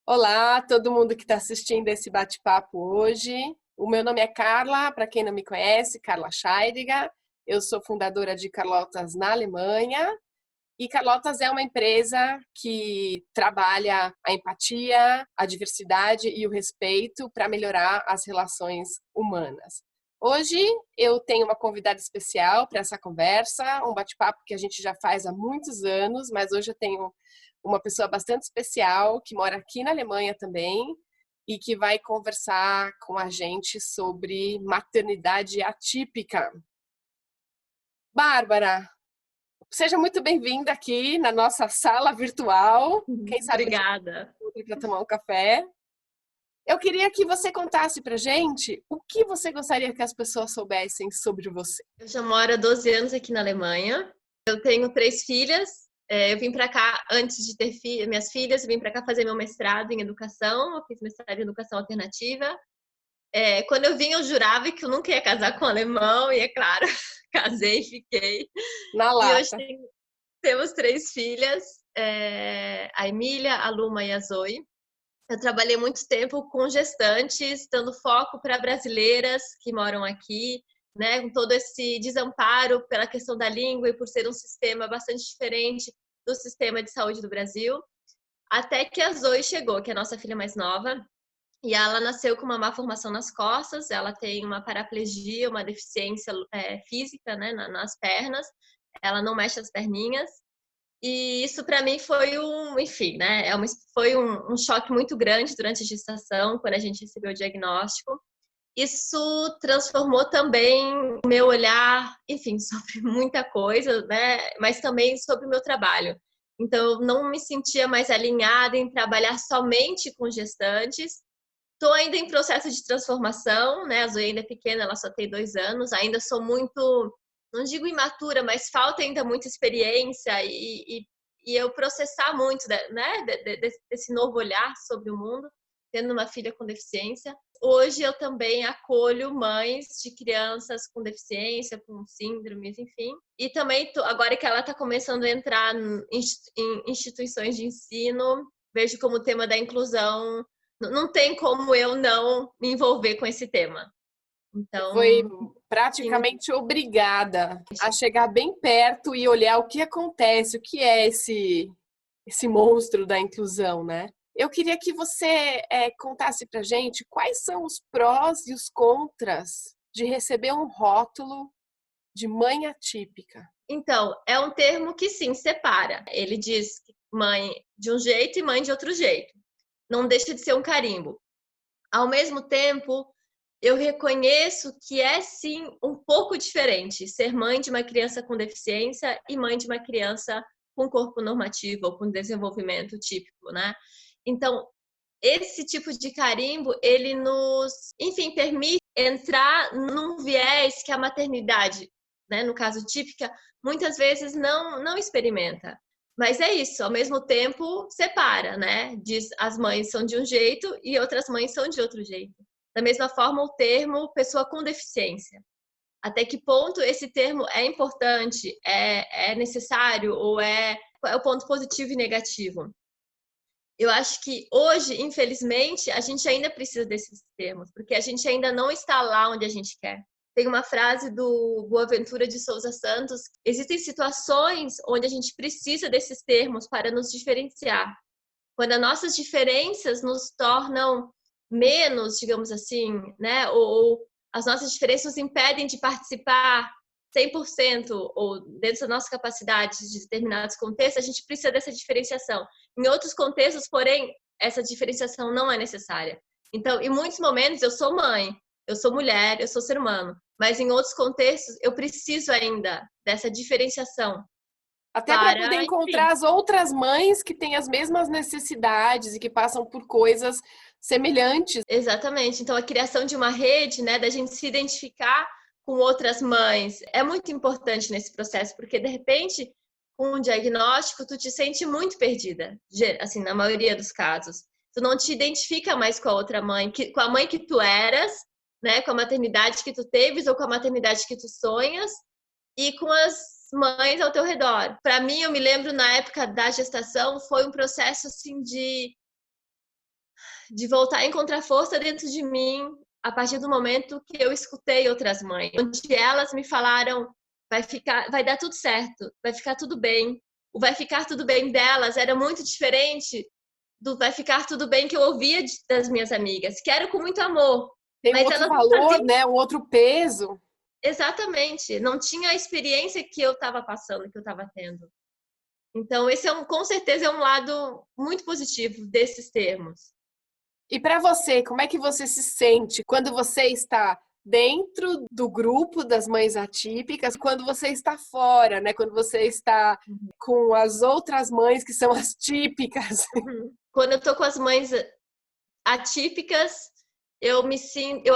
Olá, todo mundo que está assistindo esse bate-papo hoje. O meu nome é Carla, para quem não me conhece, Carla Scheidegger. Eu sou fundadora de Carlotas na Alemanha. E Carlotas é uma empresa que trabalha a empatia, a diversidade e o respeito para melhorar as relações humanas. Hoje eu tenho uma convidada especial para essa conversa, um bate-papo que a gente já faz há muitos anos, mas hoje eu tenho uma pessoa bastante especial que mora aqui na Alemanha também e que vai conversar com a gente sobre maternidade atípica. Bárbara, seja muito bem-vinda aqui na nossa sala virtual. Quem sabe a gente Obrigada. encontra para tomar um café. Eu queria que você contasse para gente o que você gostaria que as pessoas soubessem sobre você. Eu já moro há 12 anos aqui na Alemanha. Eu tenho 3 filhas. Eu vim para cá antes de ter minhas filhas. Eu vim para cá fazer meu mestrado em educação. Eu fiz mestrado em educação alternativa. Quando eu vim, eu jurava que eu nunca ia casar com um alemão. E é claro, casei e fiquei. Na E hoje lata. temos 3 filhas. A Emília, a Luma e a Zoe. Eu trabalhei muito tempo com gestantes, dando foco para brasileiras que moram aqui, né, com todo esse desamparo pela questão da língua e por ser um sistema bastante diferente do sistema de saúde do Brasil. Até que a Zoe chegou, que é a nossa filha mais nova, e ela nasceu com uma má formação nas costas, ela tem uma paraplegia, uma deficiência física, né, nas pernas, ela não mexe as perninhas, e isso para mim foi enfim, né? Foi um choque muito grande durante a gestação, quando a gente recebeu o diagnóstico. Isso transformou também o meu olhar, enfim, sobre muita coisa, né? Mas também sobre o meu trabalho. Então, eu não me sentia mais alinhada em trabalhar somente com gestantes. Estou ainda em processo de transformação, né? A Zoe ainda é pequena, ela só tem 2 anos. Ainda sou muito, não digo imatura, mas falta ainda muita experiência e eu processar muito, né? Desse novo olhar sobre o mundo, tendo uma filha com deficiência. Hoje eu também acolho mães de crianças com deficiência, com síndromes, enfim. E também, agora que ela está começando a entrar em instituições de ensino, vejo como o tema da inclusão não tem como eu não me envolver com esse tema. Foi Então, sim, praticamente obrigada a chegar bem perto e olhar o que acontece, o que é esse monstro da inclusão, né? Eu queria que você contasse para gente quais são os prós e os contras de receber um rótulo de mãe atípica. então, é um termo que sim separa. Ele diz mãe de um jeito e mãe de outro jeito. Não deixa de ser um carimbo. Ao mesmo tempo, eu reconheço que é sim um pouco diferente ser mãe de uma criança com deficiência e mãe de uma criança com corpo normativo ou com desenvolvimento típico, né? Então, esse tipo de carimbo, ele nos, enfim, permite entrar num viés que a maternidade, né, no caso típica, muitas vezes não experimenta. Mas é isso, ao mesmo tempo separa, né? Diz as mães são de um jeito e outras mães são de outro jeito. Da mesma forma, o termo pessoa com deficiência. Até que ponto esse termo é importante, é necessário ou qual é o ponto positivo e negativo? Eu acho que hoje, infelizmente, a gente ainda precisa desses termos, porque a gente ainda não está lá onde a gente quer. Tem uma frase do Boaventura de Souza Santos: existem situações onde a gente precisa desses termos para nos diferenciar. Quando as nossas diferenças nos tornam menos, digamos assim, né? Ou as nossas diferenças nos impedem de participar 100% ou dentro da nossa capacidade de determinados contextos, a gente precisa dessa diferenciação. Em outros contextos, porém, essa diferenciação não é necessária. Então, em muitos momentos, eu sou mãe, eu sou mulher, eu sou ser humano, mas em outros contextos, eu preciso ainda dessa diferenciação Até para poder para, enfim, encontrar as outras mães que têm as mesmas necessidades e que passam por coisas semelhantes. exatamente. Então, a criação de uma rede, né, da gente se identificar com outras mães, é muito importante nesse processo, porque de repente, com um diagnóstico, tu te sente muito perdida, assim, na maioria dos casos. Tu não te identifica mais com a outra mãe, com a mãe que tu eras, né, com a maternidade que tu teves ou com a maternidade que tu sonhas e com as mães ao teu redor. Para mim, eu me lembro na época da gestação, foi um processo assim de de voltar a encontrar força dentro de mim a partir do momento que eu escutei outras mães, onde elas me falaram, vai dar tudo certo, vai ficar tudo bem. O vai ficar tudo bem delas era muito diferente do vai ficar tudo bem que eu ouvia das minhas amigas, que era com muito amor. Tem um Mas outro elas não valor, faziam né? Um outro peso. exatamente, não tinha a experiência que eu estava passando, que eu estava tendo. Então, esse com certeza é um lado muito positivo desses termos. E para você, como é que você se sente quando você está dentro do grupo das mães atípicas, quando você está fora, né? Quando você está com as outras mães que são as típicas. Quando eu tô com as mães atípicas, eu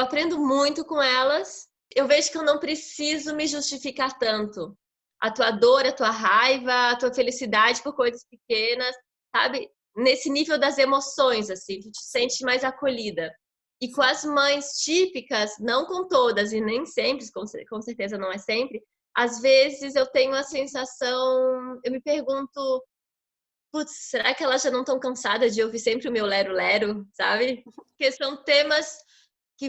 aprendo muito com elas. Eu vejo que eu não preciso me justificar tanto. A tua dor, a tua raiva, a tua felicidade por coisas pequenas, sabe? Nesse nível das emoções, assim, tu te sente mais acolhida. E com as mães típicas, não com todas, e nem sempre, com certeza não é sempre, às vezes eu tenho a sensação, eu me pergunto, putz, será que elas já não estão cansadas de ouvir sempre o meu lero-lero, sabe? Porque são temas que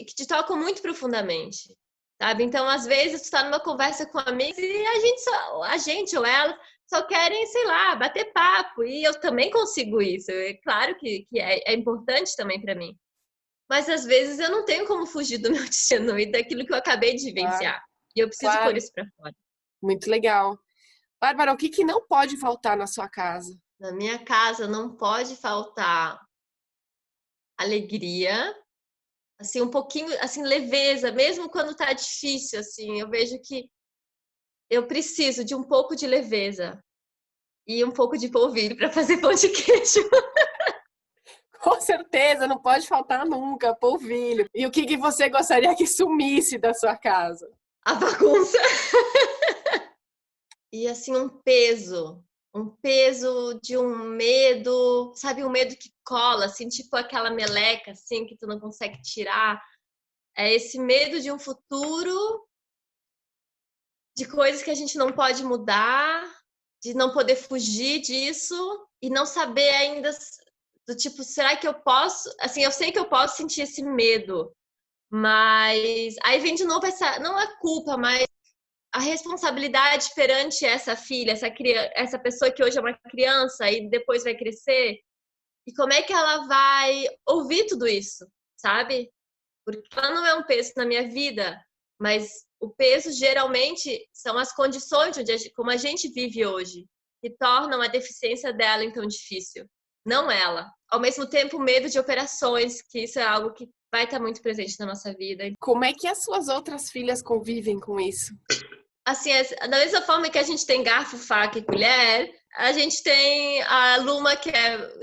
te tocam muito profundamente, sabe? Então, às vezes, tu tá numa conversa com amigos e a gente ou ela só querem, sei lá, bater papo. E eu também consigo isso. É claro que é importante também para mim. Mas às vezes eu não tenho como fugir do meu destino e daquilo que eu acabei de Claro, vivenciar. E eu preciso pôr claro. isso para fora. Muito legal. Bárbara, o que que não pode faltar na sua casa? Na minha casa não pode faltar alegria, assim, um pouquinho, assim, leveza, mesmo quando tá difícil, assim, eu vejo que eu preciso de um pouco de leveza e um pouco de polvilho para fazer pão de queijo. Com certeza, não pode faltar nunca, polvilho. E o que que você gostaria que sumisse da sua casa? A bagunça. E assim, um peso de um medo, sabe, um medo que cola, assim, tipo aquela meleca, assim, que tu não consegue tirar. É esse medo de um futuro, de coisas que a gente não pode mudar, de não poder fugir disso e não saber ainda do tipo, será que eu posso? Assim, eu sei que eu posso sentir esse medo, mas aí vem de novo essa, não a culpa, mas a responsabilidade perante essa filha, essa pessoa que hoje é uma criança e depois vai crescer. E como é que ela vai ouvir tudo isso, sabe? Porque ela não é um peso na minha vida, mas o peso geralmente são as condições como a gente vive hoje, que tornam a deficiência dela então difícil, não ela. Ao mesmo tempo, o medo de operações, que isso é algo que vai estar muito presente na nossa vida. Como é que as suas outras filhas convivem com isso? Assim, da mesma forma que a gente tem garfo, faca e colher, a gente tem a Luma,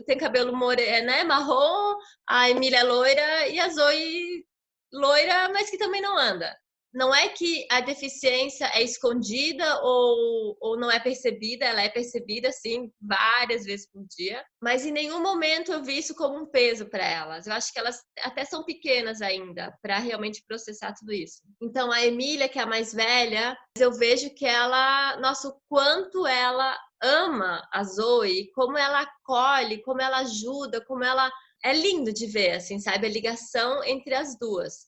tem cabelo moreno, né, marrom, a Emília é loira e a Zoe loira, mas que também não anda. Não é que a deficiência é escondida ou não é percebida, ela é percebida, sim, várias vezes por dia, mas em nenhum momento eu vi isso como um peso para elas. Eu acho que elas até são pequenas ainda para realmente processar tudo isso. Então, a Emília, que é a mais velha, eu vejo que ela, nossa, o quanto ela ama a Zoe, como ela acolhe, como ela ajuda, como ela... É lindo de ver, assim, sabe? A ligação entre as duas.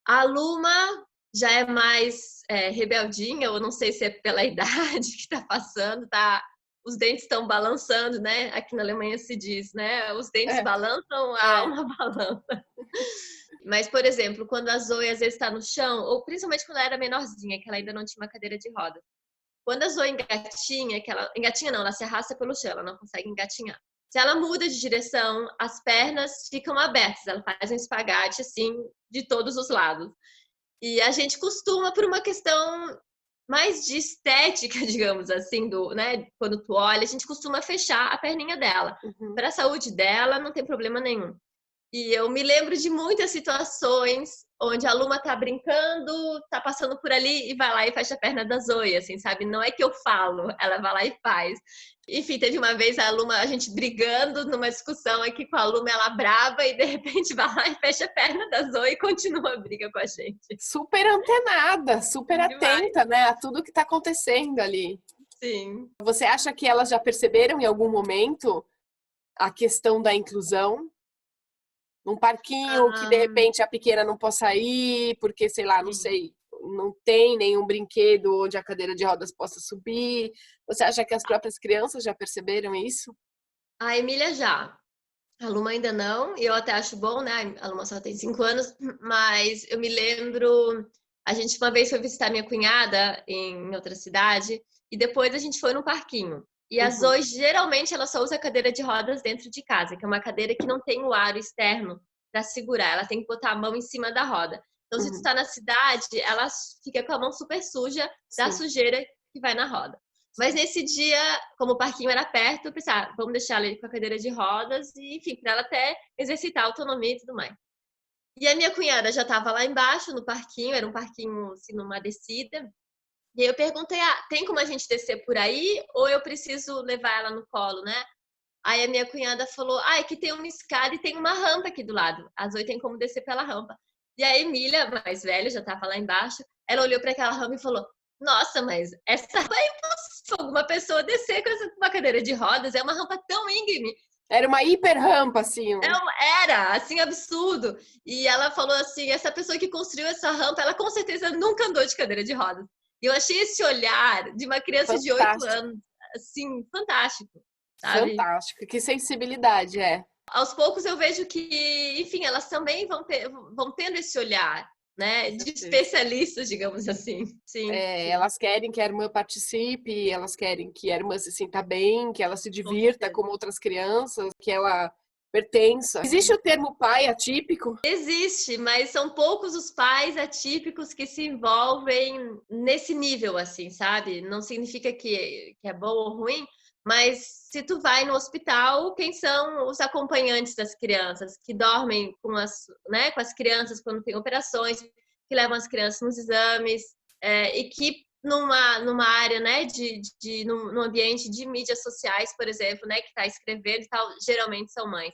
A Luma já é mais rebeldinha, eu não sei se é pela idade que está passando, tá? Os dentes estão balançando, né? Aqui na Alemanha se diz, né? Os dentes É, balançam, a é. alma balança. Mas, por exemplo, quando a Zoe às vezes está no chão, ou principalmente quando ela era menorzinha, que ela ainda não tinha uma cadeira de roda. Quando a Zoe engatinha, engatinha não, ela se arrasta pelo chão, ela não consegue engatinhar. Se ela muda de direção, as pernas ficam abertas, ela faz um espagate assim de todos os lados. E a gente costuma, por uma questão mais de estética, digamos assim, né? Quando tu olha, a gente costuma fechar a perninha dela. Uhum. Para a saúde dela, não tem problema nenhum. E eu me lembro de muitas situações onde a Luma tá brincando, tá passando por ali e vai lá e fecha a perna da Zoe, assim, sabe? Não é que eu falo, ela vai lá e faz. Enfim, teve uma vez a gente brigando numa discussão aqui com a Luma, ela brava e de repente vai lá e fecha a perna da Zoe e continua a briga com a gente. Super antenada, super Demais. atenta, né, a tudo que está acontecendo ali. Sim. Você acha que elas já perceberam em algum momento a questão da inclusão? Num parquinho que de Ah, repente a pequena não possa ir, porque, sei lá, não sim. sei, não tem nenhum brinquedo onde a cadeira de rodas possa subir. Você acha que as próprias crianças já perceberam isso? A Emília já. A Luma ainda não, e eu até acho bom, né? A Luma só tem 5 anos, mas eu me lembro, a gente uma vez foi visitar minha cunhada em outra cidade, e depois a gente foi no parquinho. E a Uhum, Zoe, geralmente, ela só usa cadeira de rodas dentro de casa, que é uma cadeira que não tem o aro externo para segurar, ela tem que botar a mão em cima da roda. Então, se tu uhum, tá na cidade, ela fica com a mão super suja da sim. sujeira que vai na roda. Mas nesse dia, como o parquinho era perto, eu pensei, vamos deixar ela ali com a cadeira de rodas e, enfim, para ela até exercitar a autonomia e tudo mais. E a minha cunhada já estava lá embaixo no parquinho, era um parquinho assim numa descida. E aí eu perguntei: tem como a gente descer por aí ou eu preciso levar ela no colo, né? Aí a minha cunhada falou: é que tem uma escada e tem uma rampa aqui do lado. As 8 tem como descer pela rampa. E a Emília, mais velha, já estava lá embaixo, ela olhou para aquela rampa e falou: Nossa, mas essa rampa é impossível uma pessoa descer com uma cadeira de rodas, é uma rampa tão íngreme. Era uma hiper rampa, assim. Era, assim, absurdo. E ela falou assim: essa pessoa que construiu essa rampa, ela com certeza nunca andou de cadeira de rodas. E eu achei esse olhar de uma criança de 8 Fantástico, anos, assim, fantástico, sabe? fantástico. Que sensibilidade, é. Aos poucos eu vejo que, enfim, elas também vão tendo esse olhar, Com né, de certeza. especialistas, digamos assim. Sim, É, sim, elas querem que a irmã participe, elas querem que a irmã se sinta bem, que ela se com divirta certeza. como outras crianças, que ela pertença. Existe o termo pai atípico? Existe, mas são poucos os pais atípicos que se envolvem nesse nível, assim, sabe? Não significa que é bom ou ruim, mas se tu vai no hospital, quem são os acompanhantes das crianças que dormem né, com as crianças quando tem operações, que levam as crianças nos exames, e que numa área, né, num ambiente de mídias sociais, por exemplo, né, que está escrevendo e tal, geralmente são mães.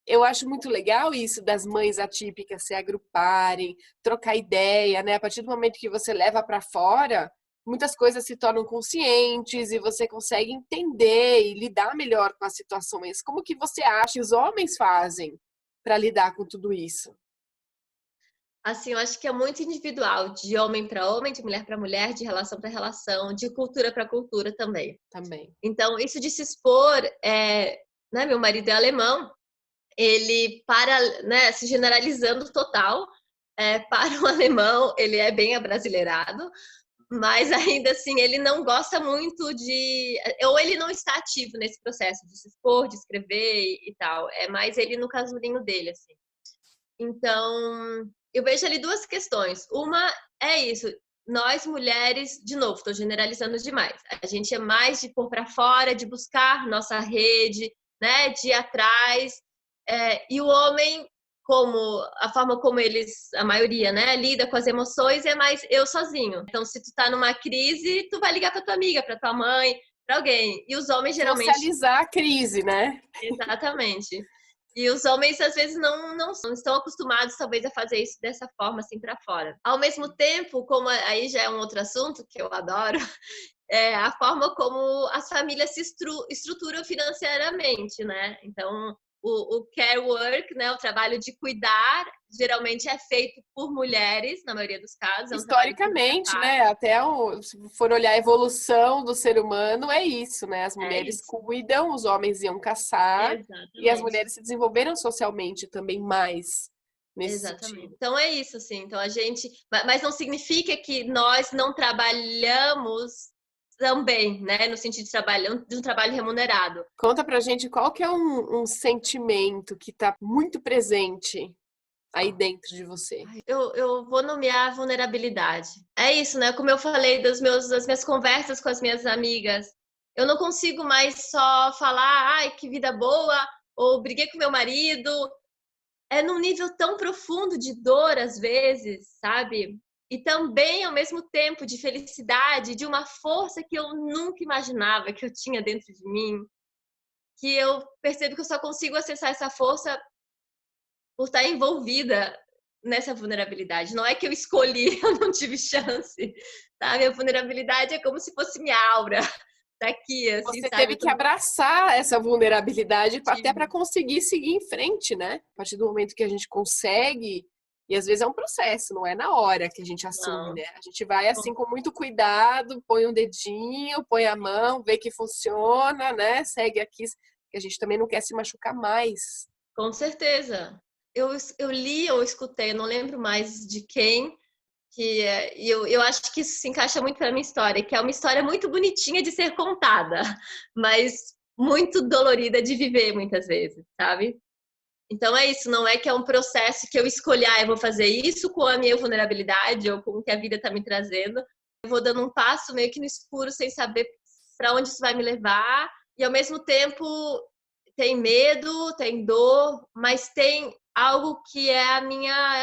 Eu acho muito legal isso das mães atípicas se agruparem, trocar ideia, né? A partir do momento que você leva para fora, muitas coisas se tornam conscientes e você consegue entender e lidar melhor com as situações. Como que você acha que os homens fazem para lidar com tudo isso? Assim, eu acho que é muito individual, de homem para homem, de mulher para mulher, de relação para relação, de cultura para cultura também. Também. Então, isso de se expor, né, meu marido é alemão, ele para, né, se generalizando total, para o alemão, ele é bem abrasileirado, mas ainda assim ele não gosta muito ou ele não está ativo nesse processo de se expor, de escrever e tal. É mais ele no casulinho dele, assim. Então, eu vejo ali duas questões. Uma é isso, nós mulheres, de novo, estou generalizando demais. A gente é mais de pôr para fora, de buscar nossa rede, né, de ir atrás. E o homem, como a forma como eles, a maioria, né, lida com as emoções é mais eu sozinho. Então, se tu tá numa crise, tu vai ligar para tua amiga, para tua mãe, para alguém. E os homens geralmente Socializar a crise, né? exatamente. E os homens, às vezes, não estão acostumados, talvez, a fazer isso dessa forma, assim, para fora. Ao mesmo tempo, como aí já é um outro assunto que eu adoro, é a forma como as famílias se estruturam financeiramente, né? Então, o care work, né, o trabalho de cuidar, geralmente é feito por mulheres, na maioria dos casos, é um trabalho por mulher Historicamente, paga. né? Se for olhar a evolução do ser humano, é isso, né? As É mulheres isso. cuidam, os homens iam caçar, e as Exatamente. mulheres se desenvolveram socialmente também mais nesse Exatamente. sentido. Então é isso, assim. Então a gente. Mas não significa que nós não trabalhamos também, né? No sentido de um trabalho remunerado. Conta pra gente qual que é um sentimento que tá muito presente aí dentro de você. Eu vou nomear a vulnerabilidade. É isso, né? Como eu falei das minhas conversas com as minhas amigas. Eu não consigo mais só falar, ai, que vida boa, ou briguei com meu marido. É num nível tão profundo de dor, às vezes, sabe? E também, ao mesmo tempo, de felicidade, de uma força que eu nunca imaginava que eu tinha dentro de mim, que eu percebo que eu só consigo acessar essa força por estar envolvida nessa vulnerabilidade. Não é que eu escolhi, eu não tive chance, sabe? A vulnerabilidade é como se fosse minha aura, tá aqui, assim, Você sabe? teve que abraçar essa vulnerabilidade até para conseguir seguir em frente, né? A partir do momento que a gente consegue, e às vezes é um processo, não é na hora que a gente assume, Não. né? A gente vai assim com muito cuidado, põe um dedinho, põe a mão, vê que funciona, né? Segue aqui, que a gente também não quer se machucar mais. Com certeza. Eu li ou escutei, não lembro mais de quem, eu acho que isso se encaixa muito para minha história, que é uma história muito bonitinha de ser contada, mas muito dolorida de viver muitas vezes, sabe? Então é isso, não é que é um processo que eu escolhi, eu vou fazer isso com a minha vulnerabilidade ou com o que a vida está me trazendo. Eu vou dando um passo meio que no escuro, sem saber para onde isso vai me levar, e ao mesmo tempo tem medo, tem dor, mas tem algo que é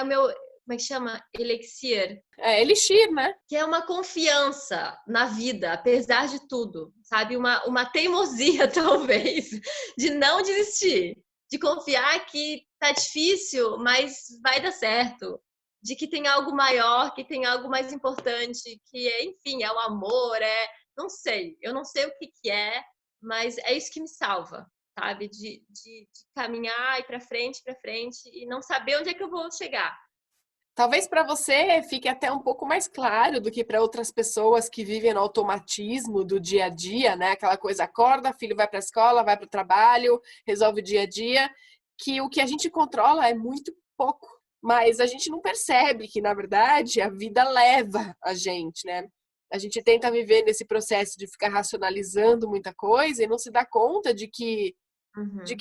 o meu, como é que chama? Elixir. É elixir, né? Que é uma confiança na vida, apesar de tudo, sabe? Uma teimosia, talvez, de não desistir, de confiar que tá difícil, mas vai dar certo, de que tem algo maior, que tem algo mais importante, que é, enfim, é o amor, não sei, eu não sei o que que é, mas é isso que me salva, sabe? De caminhar e para frente, e não saber onde é que eu vou chegar. Talvez para você fique até um pouco mais claro do que para outras pessoas que vivem no automatismo do dia a dia, né? Aquela coisa, acorda, filho vai para a escola, vai para o trabalho, resolve o dia a dia, que o que a gente controla é muito pouco, mas a gente não percebe que, na verdade, a vida leva a gente, né? A gente tenta viver nesse processo de ficar racionalizando muita coisa e não se dá conta de que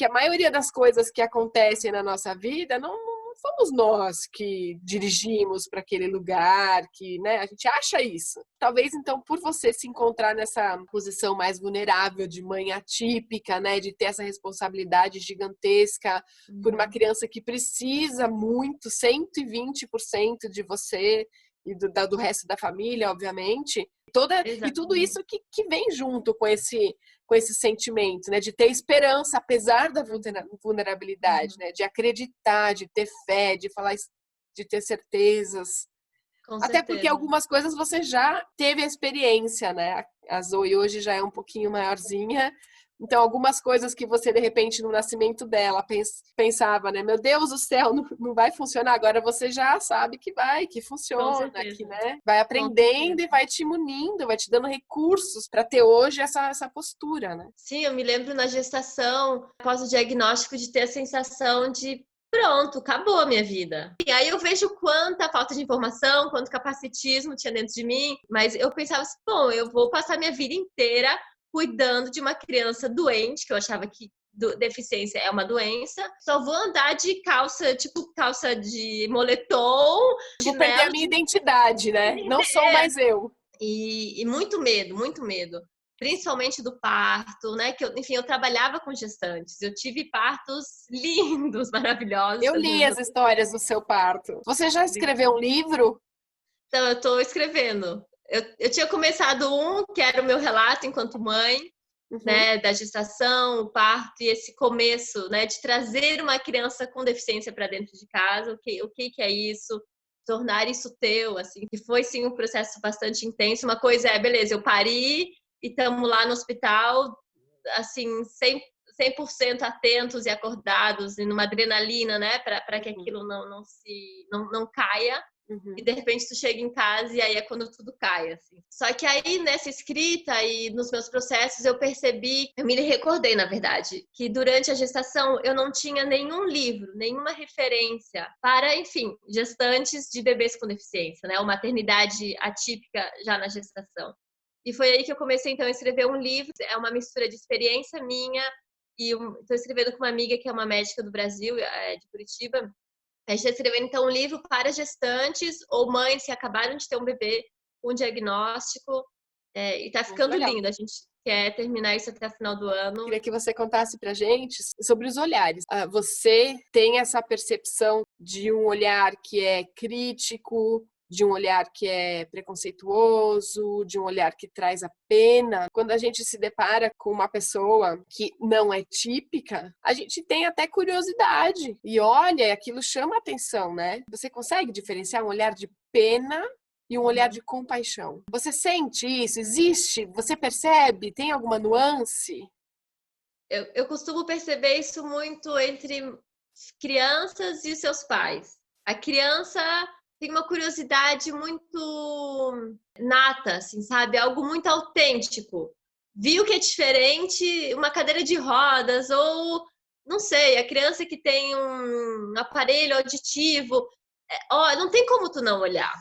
a maioria das coisas que acontecem na nossa vida não fomos nós que dirigimos para aquele lugar, que, né, a gente acha isso. Talvez, então, por você se encontrar nessa posição mais vulnerável de mãe atípica, né, de ter essa responsabilidade gigantesca por uma criança que precisa muito, 120% de você e do resto da família, obviamente, e tudo isso que vem junto com esse sentimento, né, de ter esperança apesar da vulnerabilidade, né, de acreditar, de ter fé, de falar, de ter certezas. Com Até porque certeza. algumas coisas você já teve a experiência, né? A Zoe hoje já é um pouquinho maiorzinha, então algumas coisas que você de repente no nascimento dela pensava, né? Meu Deus do céu, não vai funcionar. Agora você já sabe que vai, que Com funciona, que, certeza. né? Vai Com aprendendo certeza. e vai te munindo, vai te dando recursos para ter hoje essa postura, né? Sim, eu me lembro na gestação, após o diagnóstico, de ter a sensação de pronto, acabou a minha vida. E aí eu vejo quanta falta de informação, quanto capacitismo tinha dentro de mim, mas eu pensava assim, bom, eu vou passar minha vida inteira cuidando de uma criança doente, que eu achava que deficiência é uma doença, só vou andar de calça, tipo calça de moletom, Vou perder a chinelo minha de... identidade, né? Não sou mais eu. E muito medo, muito medo. Principalmente do parto, né? Que enfim, eu trabalhava com gestantes. Eu tive partos lindos, maravilhosos. Eu li as histórias do seu parto. Você já escreveu um livro? Então, eu estou escrevendo. Eu tinha começado um, que era o meu relato enquanto mãe, Uhum. né? Da gestação, o parto e esse começo, né? De trazer uma criança com deficiência para dentro de casa. O que é isso? Tornar isso teu, assim. Que foi, sim, um processo bastante intenso. Uma coisa é, beleza, eu pari e estamos lá no hospital, assim, 100% atentos e acordados e numa adrenalina, né, para que aquilo não caia. E Uhum. de repente tu chega em casa e aí é quando tudo cai, assim. Só que aí nessa escrita e nos meus processos eu percebi, eu me recordei, na verdade, que durante a gestação eu não tinha nenhum livro, nenhuma referência para, enfim, gestantes de bebês com deficiência, né? Ou maternidade atípica já na gestação. E foi aí que eu comecei, então, a escrever um livro. É uma mistura de experiência minha e estou escrevendo com uma amiga que é uma médica do Brasil, de Curitiba. A gente está escrevendo, então, um livro para gestantes ou mães que acabaram de ter um bebê com diagnóstico. E está Muito ficando legal. lindo. A gente quer terminar isso até o final do ano. Queria que você contasse pra gente sobre os olhares. Você tem essa percepção de um olhar que é crítico, de um olhar que é preconceituoso, de um olhar que traz a pena. Quando a gente se depara com uma pessoa que não é típica, a gente tem até curiosidade. E olha, aquilo chama atenção, né? Você consegue diferenciar um olhar de pena e um olhar de compaixão. Você sente isso? Existe? Você percebe? Tem alguma nuance? Eu costumo perceber isso muito entre crianças e seus pais. A criança tem uma curiosidade muito nata, assim, sabe? Algo muito autêntico. Viu que é diferente uma cadeira de rodas ou não sei, a criança que tem um aparelho auditivo, ó, não tem como tu não olhar.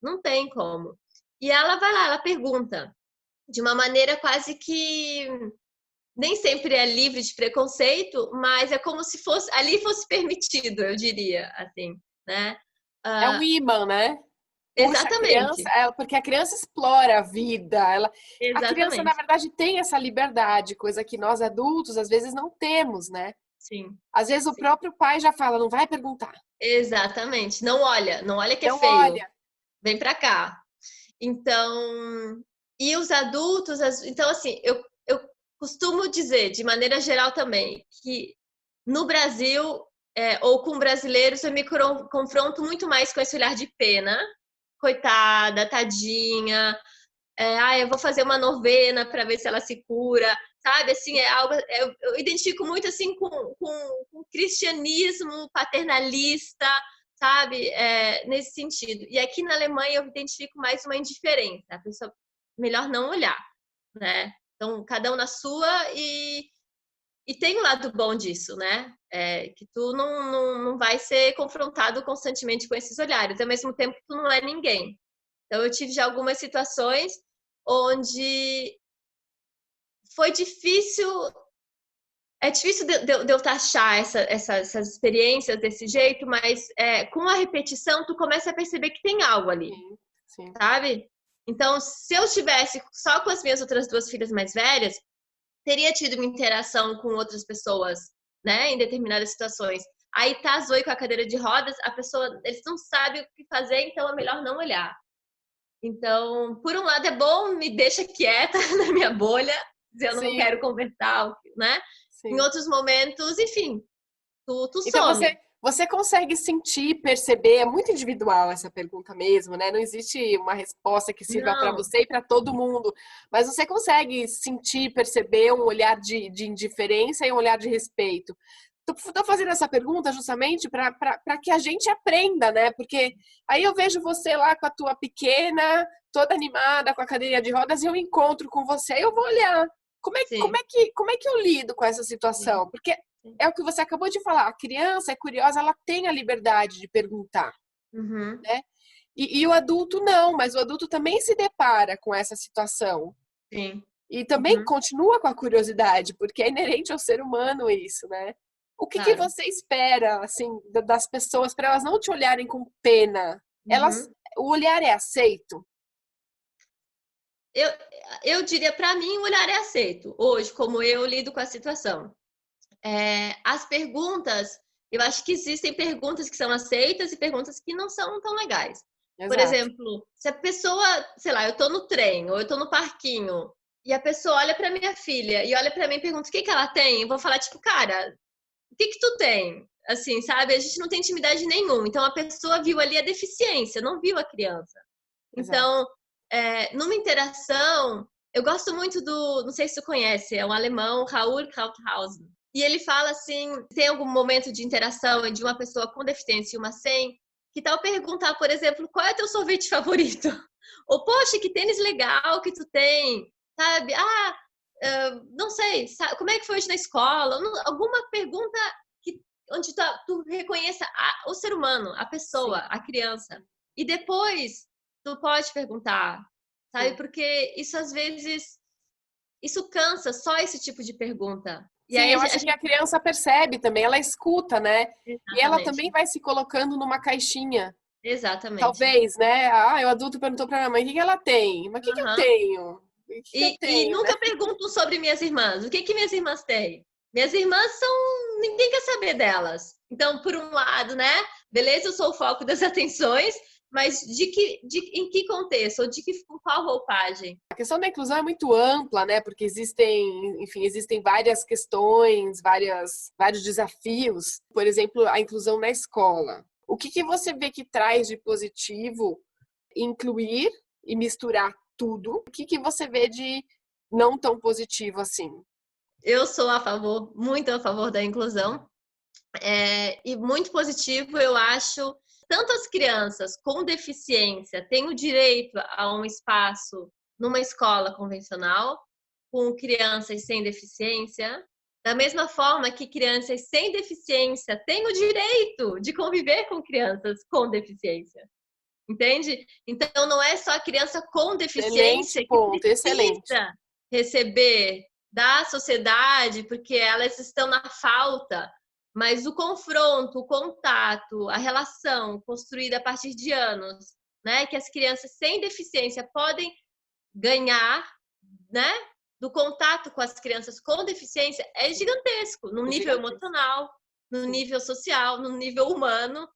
Não tem como. E ela vai lá, ela pergunta de uma maneira quase que nem sempre é livre de preconceito, mas é como se fosse ali fosse permitido, eu diria, assim, né? É um Ah, imã, né? Puxa a criança, exatamente, porque a criança explora a vida. A criança, na exatamente, verdade, tem essa liberdade, coisa que nós adultos às vezes não temos, né? sim, Às vezes o sim, próprio pai já fala, não vai perguntar. exatamente. Não olha, não olha que é Não feio, olha. vem pra cá. Então, e os adultos, então assim, eu costumo dizer, de maneira geral também, que no Brasil, ou com brasileiros, eu me confronto muito mais com esse olhar de pena. Coitada, tadinha. Eu vou fazer uma novena para ver se ela se cura. Sabe, assim, é algo. Eu identifico muito assim com cristianismo paternalista, sabe? Nesse sentido. E aqui na Alemanha eu identifico mais uma indiferença. A pessoa melhor não olhar, né? Então, cada um na sua e tem um lado bom disso, né? Que tu não vai ser confrontado constantemente com esses olhares, ao mesmo tempo que tu não é ninguém. Então, eu tive já algumas situações onde foi difícil. É difícil de eu taxar essas experiências desse jeito, mas com a repetição, tu começa a perceber que tem algo ali, Sim, sim. sabe? Então, se eu estivesse só com as minhas outras duas filhas mais velhas, teria tido uma interação com outras pessoas, né, em determinadas situações. Aí tá a Zoe com a cadeira de rodas, a pessoa, eles não sabem o que fazer, então é melhor não olhar. Então, por um lado é bom, me deixa quieta na minha bolha, se eu não Sim, quero conversar, né? Em sim. outros momentos, enfim, tu Então some. você consegue sentir, perceber, é muito individual essa pergunta mesmo, né? Não existe uma resposta que sirva para Não, você e para todo mundo, mas você consegue sentir, perceber um olhar de indiferença e um olhar de respeito. Tô fazendo essa pergunta justamente para que a gente aprenda, né? Porque aí eu vejo você lá com a tua pequena, toda animada, com a cadeirinha de rodas, e eu encontro com você, aí eu vou olhar. sim, Como é que eu lido com essa sim, situação? Porque sim. é o que você acabou de falar, a criança é curiosa, ela tem a liberdade de perguntar, Uhum, né? E o adulto não, mas o adulto também se depara com essa situação. sim. E também Uhum, continua com a curiosidade, porque é inerente ao ser humano isso, né? O que claro. você espera, assim, das pessoas para elas não te olharem com pena? Uhum. O olhar é aceito? Eu, eu diria, para mim, o olhar é aceito, hoje, como eu lido com a situação. As perguntas, eu acho que existem perguntas que são aceitas e perguntas que não são tão legais. Por Exato, exemplo, se a pessoa, sei lá, eu tô no trem ou eu tô no parquinho e a pessoa olha para minha filha e olha para mim e pergunta o que que ela tem, eu vou falar tipo, cara, o que que tu tem? Assim, sabe? A gente não tem intimidade nenhuma. Então a pessoa viu ali a deficiência, não viu a criança. exato. Então, numa interação, eu gosto muito não sei se tu conhece, é um alemão, Raoul Krauthausen. E ele fala assim, tem algum momento de interação de uma pessoa com deficiência e uma sem, que tal perguntar, por exemplo, qual é teu sorvete favorito? Ou, poxa, que tênis legal que tu tem, sabe? Não sei, sabe? Como é que foi hoje na escola? Alguma pergunta que, onde tu reconheça o ser humano, a pessoa, Sim, a criança. E depois tu pode perguntar, sabe? sim. Porque isso às vezes isso cansa só esse tipo de pergunta. E Sim, aí eu a acho que a gente criança percebe também, ela escuta, né? E ela também exatamente, vai se colocando numa caixinha. exatamente. Talvez, né? Ah, o adulto perguntou para minha mãe o que que ela tem. Mas o que que eu Uhum. tenho? O que que eu E tenho, né? nunca pergunto sobre minhas irmãs. O que que minhas irmãs têm? Minhas irmãs são. Ninguém quer saber delas. Então, por um lado, né? Beleza, eu sou o foco das atenções, mas em que contexto? Ou com qual roupagem? A questão da inclusão é muito ampla, né? Porque existem, enfim, existem várias questões, vários desafios. Por exemplo, a inclusão na escola. O que que você vê que traz de positivo incluir e misturar tudo. O que você vê de não tão positivo assim? Eu sou a favor, muito a favor da inclusão. E muito positivo, eu acho, tanto as crianças com deficiência têm o direito a um espaço numa escola convencional, com crianças sem deficiência, da mesma forma que crianças sem deficiência têm o direito de conviver com crianças com deficiência. Entende? Então, não é só a criança com deficiência Excelente que ponto, excelente. precisa receber da sociedade, porque elas estão na falta, mas o confronto, o contato, a relação construída a partir de anos, né, que as crianças sem deficiência podem ganhar, né, do contato com as crianças com deficiência é gigantesco, no nível emocional, no nível social, no nível humano.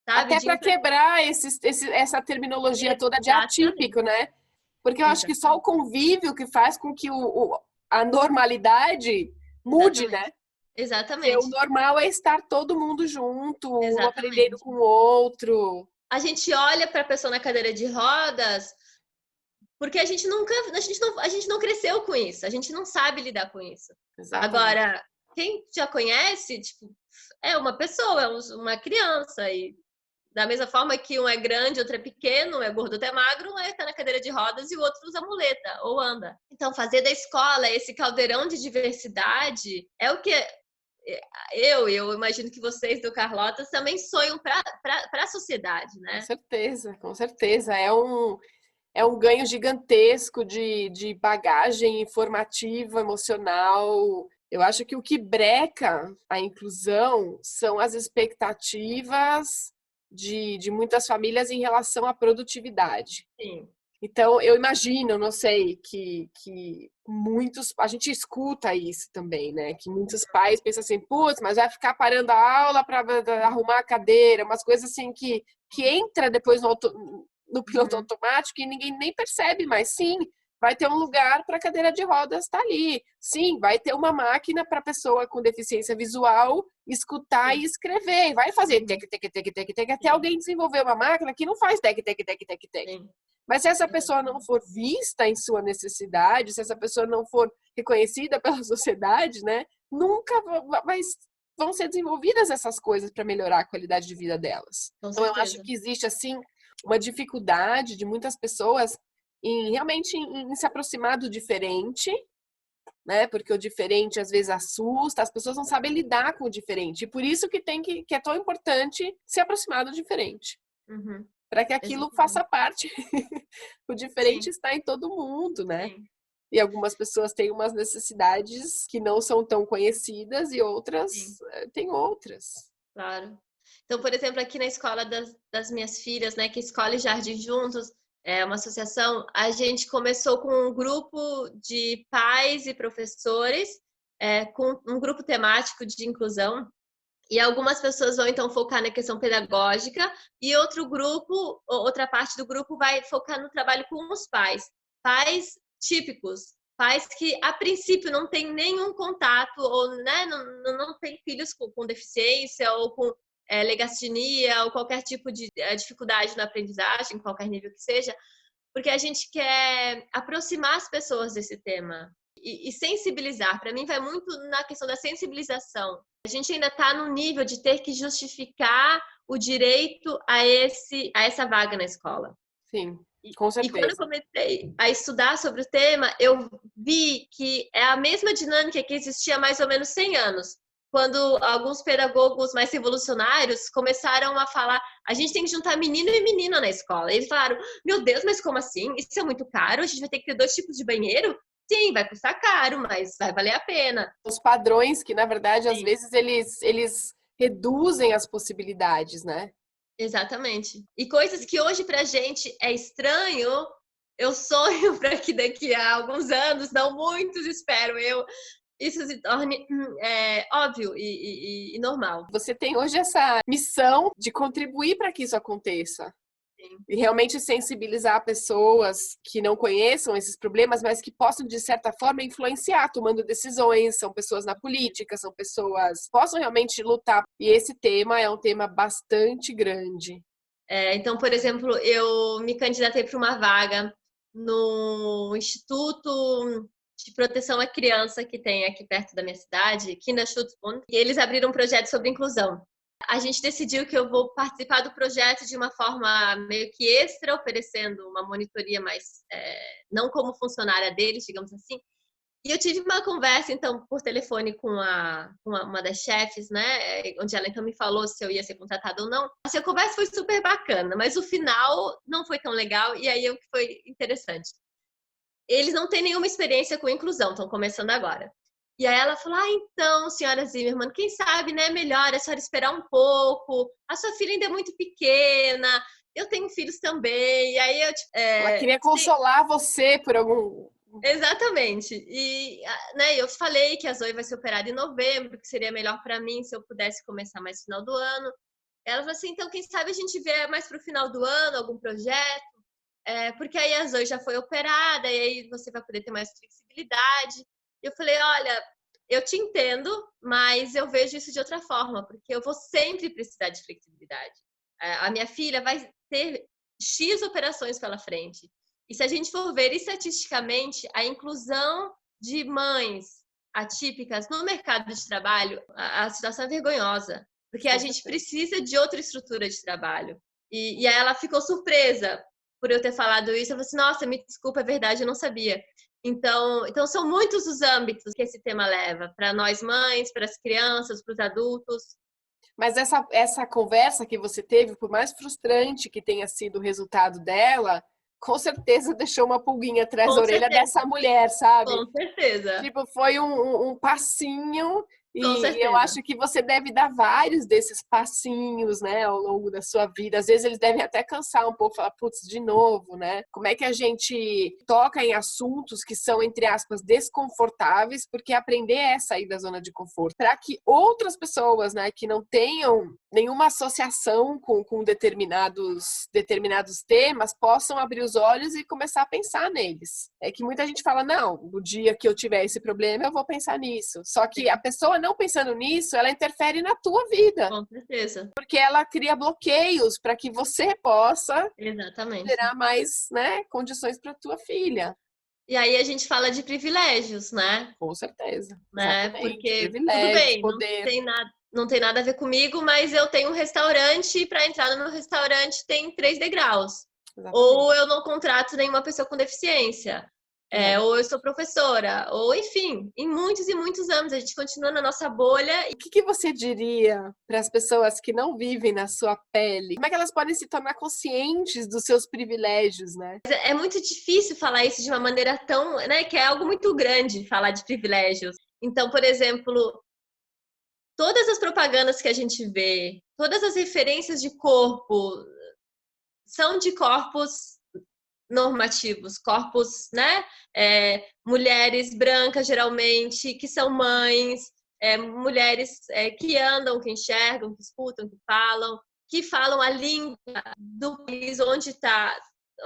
Sabe? Até para quebrar essa terminologia toda de atípico, né? Porque eu acho que só o convívio que faz com que a normalidade mude, né? Exatamente. Porque o normal é estar todo mundo junto, um aprendendo com o outro. A gente olha para a pessoa na cadeira de rodas porque a gente não cresceu com isso, a gente não sabe lidar com isso. Exatamente. Agora, quem já conhece, tipo, é uma pessoa, é uma criança, e da mesma forma que um é grande, outro é pequeno, um é gordo, outro é magro, um está na cadeira de rodas e o outro usa muleta ou anda. Então, fazer da escola esse caldeirão de diversidade é o que eu imagino que vocês do Carlotas também sonham para a sociedade, né? Com certeza, com certeza. É um ganho gigantesco de bagagem informativa, emocional. Eu acho que o que breca a inclusão são as expectativas de muitas famílias em relação à produtividade. Sim. Então, eu imagino, não sei, que muitos... A gente escuta isso também, né? Que muitos pais pensam assim, putz, mas vai ficar parando a aula para arrumar a cadeira, umas coisas assim que entra depois no piloto automático e ninguém nem percebe, mas sim, vai ter um lugar para a cadeira de rodas estar ali. Sim, vai ter uma máquina para a pessoa com deficiência visual escutar e escrever. Vai fazer tec, tec, tec, tec, tec, até alguém desenvolver uma máquina que não faz tec, tec, tec, tec, tec. Mas se essa pessoa não for vista em sua necessidade, se essa pessoa não for reconhecida pela sociedade, né, nunca vão ser desenvolvidas essas coisas para melhorar a qualidade de vida delas. Então, eu acho que existe, assim, uma dificuldade de muitas pessoas realmente em se aproximar do diferente, né? Porque o diferente às vezes assusta, as pessoas não sabem lidar com o diferente. E por isso que é tão importante se aproximar do diferente. Para que aquilo faça parte. O diferente está em todo mundo, né? Sim. E algumas pessoas têm umas necessidades que não são tão conhecidas e outras têm outras. Claro. Então, por exemplo, aqui na escola das minhas filhas, né, que é Escola e Jardim Juntos, é uma associação, a gente começou com um grupo de pais e professores, com um grupo temático de inclusão, e algumas pessoas vão então focar na questão pedagógica e outra parte do grupo vai focar no trabalho com os pais. Pais típicos, pais que a princípio não têm nenhum contato ou, né, não têm filhos com deficiência ou com legasthenia ou qualquer tipo de dificuldade na aprendizagem, qualquer nível que seja, porque a gente quer aproximar as pessoas desse tema e sensibilizar. Para mim vai muito na questão da sensibilização. A gente ainda está no nível de ter que justificar o direito a essa vaga na escola. Sim, com certeza. E quando eu comecei a estudar sobre o tema, eu vi que é a mesma dinâmica que existia há mais ou menos 100 anos. Quando alguns pedagogos mais revolucionários começaram a falar, a gente tem que juntar menino e menina na escola. E eles falaram, meu Deus, mas como assim? Isso é muito caro? A gente vai ter que ter 2 tipos de banheiro? Sim, vai custar caro, mas vai valer a pena. Os padrões que, na verdade, às vezes eles reduzem as possibilidades, né? Exatamente. E coisas que hoje pra gente é estranho, eu sonho para que daqui a alguns anos, não muitos, espero eu, isso se torne óbvio e normal. Você tem hoje essa missão de contribuir para que isso aconteça. Sim. E realmente sensibilizar pessoas que não conheçam esses problemas, mas que possam, de certa forma, influenciar, tomando decisões. São pessoas na política, são pessoas que possam realmente lutar. E esse tema é um tema bastante grande. Então, por exemplo, eu me candidatei para uma vaga no Instituto de Proteção à Criança que tem aqui perto da minha cidade, Kinderschutzbund, e eles abriram um projeto sobre inclusão. A gente decidiu que eu vou participar do projeto de uma forma meio que extra, oferecendo uma monitoria mais, não como funcionária deles, digamos assim. E eu tive uma conversa, então, por telefone com uma das chefes, né? Onde ela, então, me falou se eu ia ser contratada ou não. Assim, a conversa foi super bacana, mas o final não foi tão legal. E aí, o que foi interessante. Eles não têm nenhuma experiência com inclusão, estão começando agora. E aí ela falou, então, senhora Zimmermann, quem sabe, né, melhor é a senhora esperar um pouco. A sua filha ainda é muito pequena. Eu tenho filhos também. E aí, Ela queria consolar você por algum... Exatamente. E, né, eu falei que a Zoe vai ser operada em novembro, que seria melhor para mim se eu pudesse começar mais no final do ano. Ela falou assim, então quem sabe a gente vê mais para o final do ano algum projeto, porque aí a Zoe já foi operada e aí você vai poder ter mais flexibilidade. Eu falei, olha, eu te entendo, mas eu vejo isso de outra forma, porque eu vou sempre precisar de flexibilidade. A minha filha vai ter X operações pela frente. E se a gente for ver estatisticamente, a inclusão de mães atípicas no mercado de trabalho, a situação é vergonhosa, porque a gente precisa de outra estrutura de trabalho. E aí ela ficou surpresa por eu ter falado isso. Eu falei assim, nossa, me desculpa, é verdade, eu não sabia. Então são muitos os âmbitos que esse tema leva, para nós mães, para as crianças, para os adultos. Mas essa conversa que você teve, por mais frustrante que tenha sido o resultado dela, com certeza deixou uma pulguinha atrás da orelha dessa mulher, sabe? Com certeza. Tipo, foi um passinho e eu certeza. acho que você deve dar vários desses passinhos, né, ao longo da sua vida. Às vezes eles devem até cansar um pouco, falar, putz, de novo, né? Como é que a gente toca em assuntos que são, entre aspas, desconfortáveis, porque aprender é sair da zona de conforto. Para que outras pessoas, né, que não tenham nenhuma associação com determinados temas, possam abrir os olhos e começar a pensar neles. É que muita gente fala, não, no dia que eu tiver esse problema, eu vou pensar nisso. Só que a pessoa não pensando nisso, ela interfere na tua vida. Com certeza. Porque ela cria bloqueios para que você possa gerar mais, né, condições para tua filha. E aí a gente fala de privilégios, né? Com certeza. Né? Exatamente. Porque tudo Privilégios, bem, poder. não tem nada a ver comigo, mas eu tenho um restaurante e para entrar no meu restaurante tem 3 degraus. Exatamente. Ou eu não contrato nenhuma pessoa com deficiência. Ou eu sou professora, ou enfim, em muitos e muitos anos a gente continua na nossa bolha. O que você diria para as pessoas que não vivem na sua pele? Como é que elas podem se tornar conscientes dos seus privilégios, né? É muito difícil falar isso de uma maneira tão, né, que é algo muito grande falar de privilégios. Então, por exemplo, todas as propagandas que a gente vê, todas as referências de corpo são de corpos normativos, corpos, né? Mulheres brancas, geralmente, que são mães, mulheres que andam, que enxergam, que escutam, que falam a língua do país onde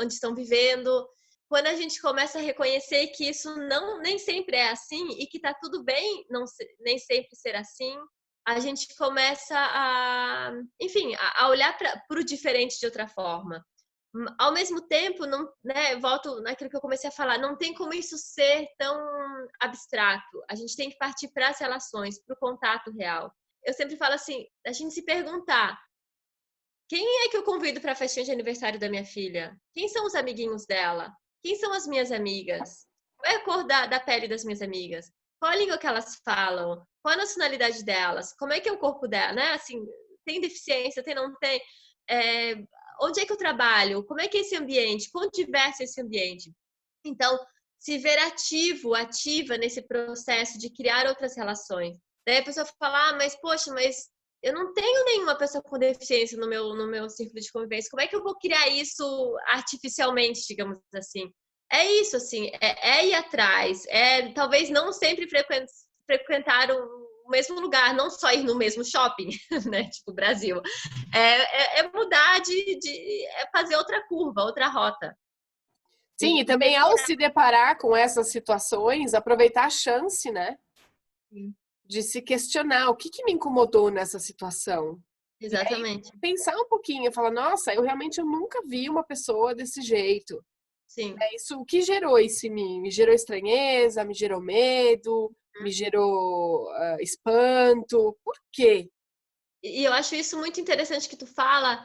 estão vivendo. Quando a gente começa a reconhecer que isso nem sempre é assim e que está tudo bem nem sempre ser assim, a gente começa enfim, a olhar para o diferente de outra forma. Ao mesmo tempo, não, né, volto naquilo que eu comecei a falar, não tem como isso ser tão abstrato. A gente tem que partir para as relações, para o contato real. Eu sempre falo assim, a gente se perguntar, quem é que eu convido para a festinha de aniversário da minha filha? Quem são os amiguinhos dela? Quem são as minhas amigas? Qual é a cor da pele das minhas amigas? Qual a língua que elas falam? Qual a nacionalidade delas? Como é que é o corpo dela? Né? Assim, tem deficiência? Não tem? Onde é que eu trabalho? Como é que é esse ambiente? Quão diverso é esse ambiente? Então, se ver ativa nesse processo de criar outras relações. Daí a pessoa fala, mas poxa, mas eu não tenho nenhuma pessoa com deficiência no meu círculo de convivência. Como é que eu vou criar isso artificialmente, digamos assim? É isso, assim, é ir atrás. Talvez não sempre frequentar o mesmo lugar, não só ir no mesmo shopping, né? Tipo Brasil. É mudar fazer outra curva, outra rota. Sim, e também ao se deparar com essas situações, aproveitar a chance, né? Sim. De se questionar o que me incomodou nessa situação. Exatamente. Pensar um pouquinho, falar, nossa, eu nunca vi uma pessoa desse jeito. Sim. Isso, o que gerou isso em mim? Me gerou estranheza, me gerou medo, me gerou espanto. Por quê? E eu acho isso muito interessante que tu fala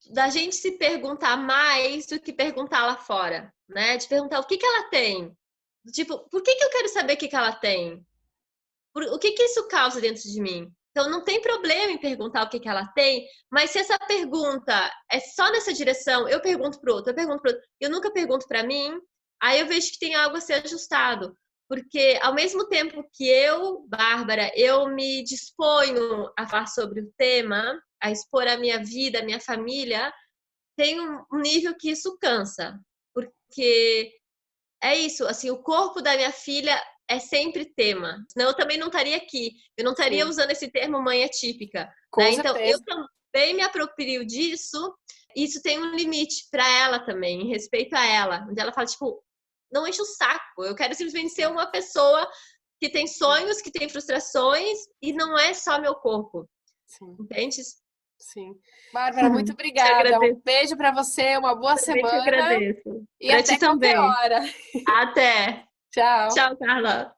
da gente se perguntar mais do que perguntar lá fora, né? De perguntar o que que ela tem. Tipo, por que que eu quero saber o que que ela tem? O que que isso causa dentro de mim? Então, não tem problema em perguntar o que que ela tem, mas se essa pergunta é só nessa direção, eu pergunto para outro, eu pergunto para outro, eu nunca pergunto para mim, aí eu vejo que tem algo a ser ajustado. Porque ao mesmo tempo que eu, Bárbara, eu me disponho a falar sobre o tema, a expor a minha vida, a minha família, tem um nível que isso cansa. Porque é isso, assim, o corpo da minha filha é sempre tema. Senão eu também não estaria aqui. Eu não estaria Sim, usando esse termo mãe atípica, com né? Então, eu certeza. também me aproprio disso. Isso tem um limite para ela também, em respeito a ela. Onde ela fala, tipo, não enche o saco. Eu quero simplesmente ser uma pessoa que tem sonhos, que tem frustrações, e não é só meu corpo. Sim, Entende? sim. Bárbara, muito Te obrigada. Um agradeço. beijo para você, uma boa Também te semana agradeço. e Para ti até qualquer também. hora. Até. Tchau. Tchau, Carla.